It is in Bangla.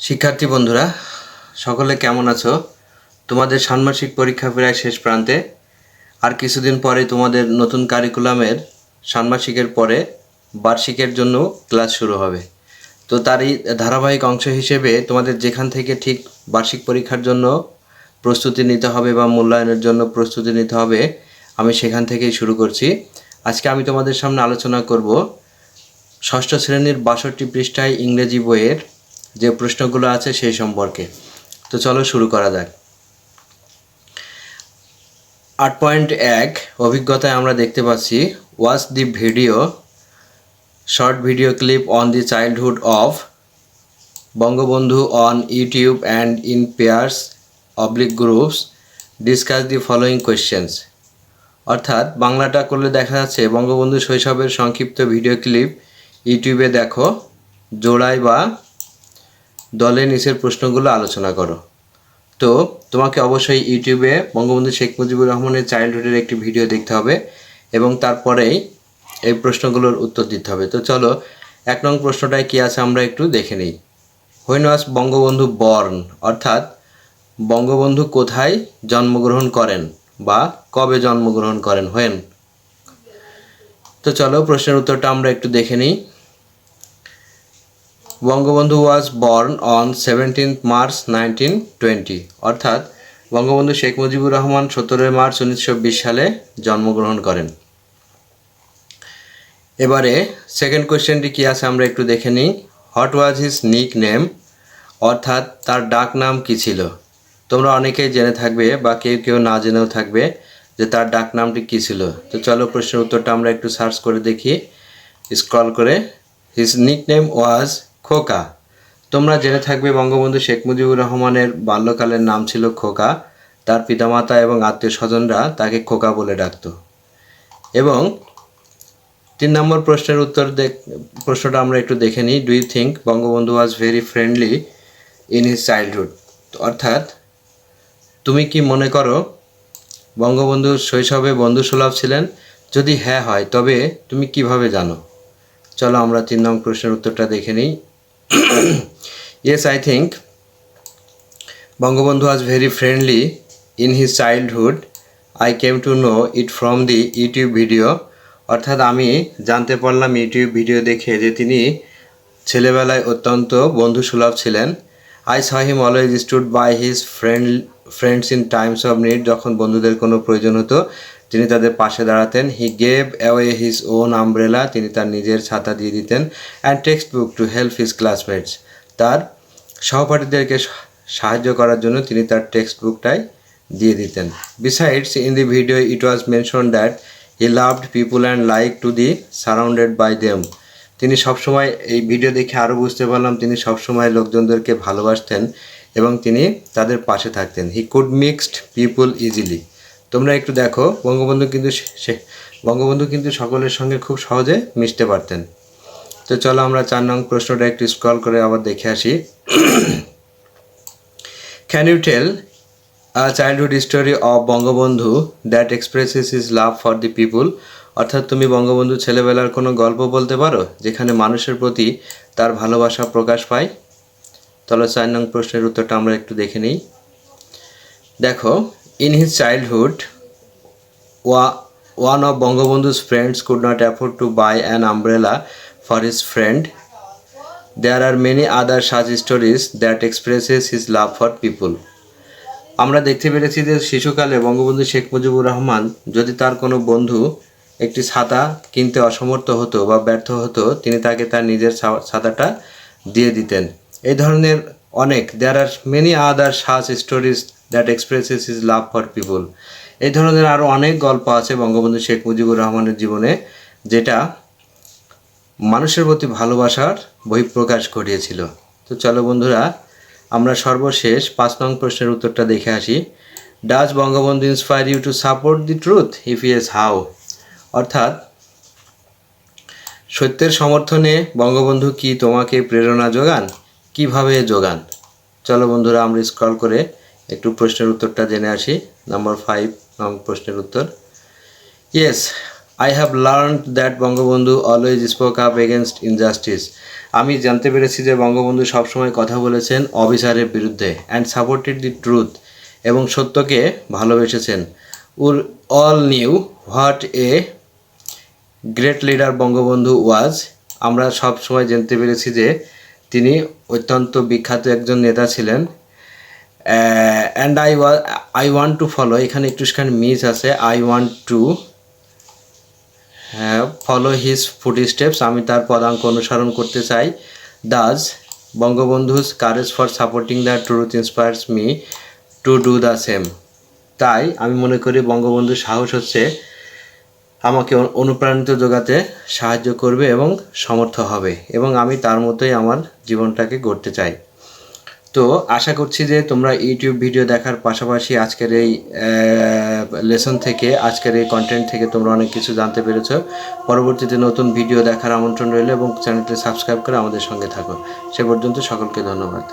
শিক্ষার্থী বন্ধুরা সকলে কেমন আছো? তোমাদের ষান্মাসিক পরীক্ষা প্রায় শেষ প্রান্তে। আর কিছুদিন পরে তোমাদের নতুন কারিকুলামের ষান্মাসিকের পরে বার্ষিকের জন্য ক্লাস শুরু হবে। তো তারই ধারাবাহিক অংশ হিসেবে তোমাদের যেখান থেকে ঠিক বার্ষিক পরীক্ষার জন্য প্রস্তুতি নিতে হবে বা মূল্যায়নের জন্য প্রস্তুতি নিতে হবে, আমি সেখান থেকেই শুরু করছি। আজকে আমি তোমাদের সামনে আলোচনা করব ষষ্ঠ শ্রেণীর ৬২ পৃষ্ঠায় ইংরেজি বইয়ের যে প্রশ্নগুলো আছে সেই সম্পর্কে। তো চলো শুরু করা যাক। ৮.১ অভিজ্ঞতায় আমরা দেখতে পাচ্ছি, watch the video short video clip on the childhood of Bangabandhu on YouTube and in pairs oblique groups, discuss the following questions. অর্থাৎ বাংলাটা করলে দেখা যাচ্ছে বঙ্গবন্ধু শৈশবের সংক্ষিপ্ত ভিডিও ক্লিপ ইউটিউবে দেখো, জোড়ায় বা দলে নিচের প্রশ্নগুলো আলোচনা করো। তো তোমাকে অবশ্যই ইউটিউবে বঙ্গবন্ধু শেখ মুজিবুর রহমানের চাইল্ডহুডের একটি ভিডিও দেখতে হবে এবং তারপরেই এই প্রশ্নগুলোর উত্তর দিতে হবে। তো চলো ১ নং প্রশ্নটায় কী আছে আমরা একটু দেখে নিই। হোয়েন ওয়াজ বঙ্গবন্ধু বর্ন, অর্থাৎ বঙ্গবন্ধু কোথায় জন্মগ্রহণ করেন বা কবে জন্মগ্রহণ করেন, হোয়েন। তো চলো প্রশ্নের উত্তরটা আমরা একটু দেখে নিই। Bangabandhu was born on 17 March 1920, অর্থাৎ বঙ্গবন্ধু শেখ মুজিবুর রহমান 17 মার্চ 1920 সালে জন্মগ্রহণ করেন। এবারে সেকেন্ড কোয়েশ্চেনটি কী আছে আমরা একটু দেখে নিই। What was his nick name, অর্থাৎ তার ডাক নাম কী ছিল। তোমরা অনেকেই জেনে থাকবে বা কেউ কেউ না জেনেও থাকবে যে তার ডাক নামটি কী ছিল। তো চলো প্রশ্নের উত্তরটা আমরা একটু সার্চ করে দেখি, স্ক্রল করে। হিজ নিক নেম ওয়াজ খোকা। তোমরা জেনে থাকবে বঙ্গবন্ধু শেখ মুজিবুর রহমানের বাল্যকালের নাম ছিল খোকা। তার পিতামাতা এবং আত্মীয় স্বজনরা তাকে খোকা বলে ডাকত। এবং ৩ নম্বর প্রশ্নের প্রশ্নটা আমরা একটু দেখে নিই। Do you think Bangabandhu was very friendly in his childhood, অর্থাৎ তুমি কি মনে করো বঙ্গবন্ধু শৈশবে বন্ধুসুলভ ছিলেন? যদি হ্যাঁ হয় তবে তুমি কিভাবে জানো? চলো আমরা ৩ নং প্রশ্নের উত্তরটা দেখে নিই। Yes, I think Bangabandhu was very friendly in his childhood. I came to know it from the YouTube video. অর্থাৎ আমি জানতে পারলাম ইউটিউব ভিডিও দেখে যে তিনি ছেলেবেলায় অত্যন্ত বন্ধুসুলভ ছিলেন। I saw him always stood by his friends in times of need. যখন বন্ধুদের কোনো প্রয়োজন হতো তিনি তাদের পাশে দাঁড়াতেন। He gave away his own umbrella. তিনি তার নিজের ছাতা দিয়ে দিতেন। And textbook to help his classmates. তার সহপাঠীদেরকে সাহায্য করার জন্য তিনি তার টেক্সট বুকটাই দিয়ে দিতেন। Besides, in the video it was mentioned that he loved people and liked to be surrounded by them. তিনি সবসময়, এই ভিডিও দেখে আরও বুঝতে পারলাম তিনি সবসময় লোকজনদেরকে ভালোবাসতেন এবং তিনি তাদের পাশে থাকতেন। He could mixed people easily. তোমরা একটু দেখো বঙ্গবন্ধু কিন্তু সকলের সঙ্গে খুব সহজে মিশতে পারতেন। তো চলো আমরা ৪ নং প্রশ্নটা একটু স্ক্রল করে আবার দেখে আসি। Can you tell a childhood story of Bangabandhu that expresses his love for the people, অর্থাৎ তুমি বঙ্গবন্ধু ছেলেবেলার কোনো গল্প বলতে পারো যেখানে মানুষের প্রতি তার ভালোবাসা প্রকাশ পায়? তাহলে ৪ নং প্রশ্নের উত্তরটা আমরা একটু দেখে নিই। দেখো, in his childhood one of Bangabandhu's friends could not afford to buy an umbrella for his friend. There are many other such stories that expresses his love for people. আমরা দেখতে পেরেছি যে শিশুকালে বঙ্গবন্ধু শেখ মুজিবুর রহমান যদি তার কোনো বন্ধু একটি ছাতা কিনতে অসমর্থ হতো বা ব্যর্থ হতো তিনি তাকে তার নিজের ছাতাটা দিয়ে দিতেন। এই ধরনের অনেক there are many other such stories that expresses his love for people. এই ধরনের আরও অনেক গল্প আছে বঙ্গবন্ধু শেখ মুজিবুর রহমানের জীবনে যেটা মানুষের প্রতি ভালোবাসার বহিঃপ্রকাশ ঘটিয়েছিল। তো চলো বন্ধুরা আমরা সর্বশেষ ৫ নং প্রশ্নের উত্তরটা দেখে আসি। Does Bangabandhu inspire you to support the truth? If yes, how? অর্থাৎ সত্যের সমর্থনে বঙ্গবন্ধু কি তোমাকে প্রেরণা যোগান? কিভাবে যোগান? চলো বন্ধুরা আমরা স্ক্রল করে একটু প্রশ্নের উত্তরটা জেনে আসি। নাম্বার 5 নং প্রশ্নের উত্তর। Yes, I have learned that Bangabandhu always spoke up against injustice. আমি জানতে পেরেছি যে বঙ্গবন্ধু সবসময় কথা বলেছেন অবিচারের বিরুদ্ধে and supported the truth এবং সত্যকে ভালোবেসেছেন. We all knew what a great leader Bangabandhu was. আমরা সব সময় জানতে পেরেছি যে তিনি অত্যন্ত বিখ্যাত একজন নেতা ছিলেন. And I want to follow, এখানে একটুখানি মিস আছে, I want to follow his footsteps, আমি তার পদাঙ্ক অনুসরণ করতে চাই. Thus Bangabandhu's courage for supporting the truth inspires me to do the same. তাই আমি মনে করি বঙ্গবন্ধুর সাহস হচ্ছে আমাকে অনুপ্রাণিত যোগাতে সাহায্য করবে এবং সমর্থ হবে, এবং আমি তার মতোই আমার জীবনটাকে গড়তে চাই. তো আশা করছি যে তোমরা ইউটিউব ভিডিও দেখার পাশাপাশি আজকের এই লেসন থেকে, আজকের এই কন্টেন্ট থেকে তোমরা অনেক কিছু জানতে পেরেছো. পরবর্তীতে নতুন ভিডিও দেখার আমন্ত্রণ রইল এবং চ্যানেলটি সাবস্ক্রাইব করে আমাদের সঙ্গে থাকো. সে পর্যন্ত সকলকে ধন্যবাদ.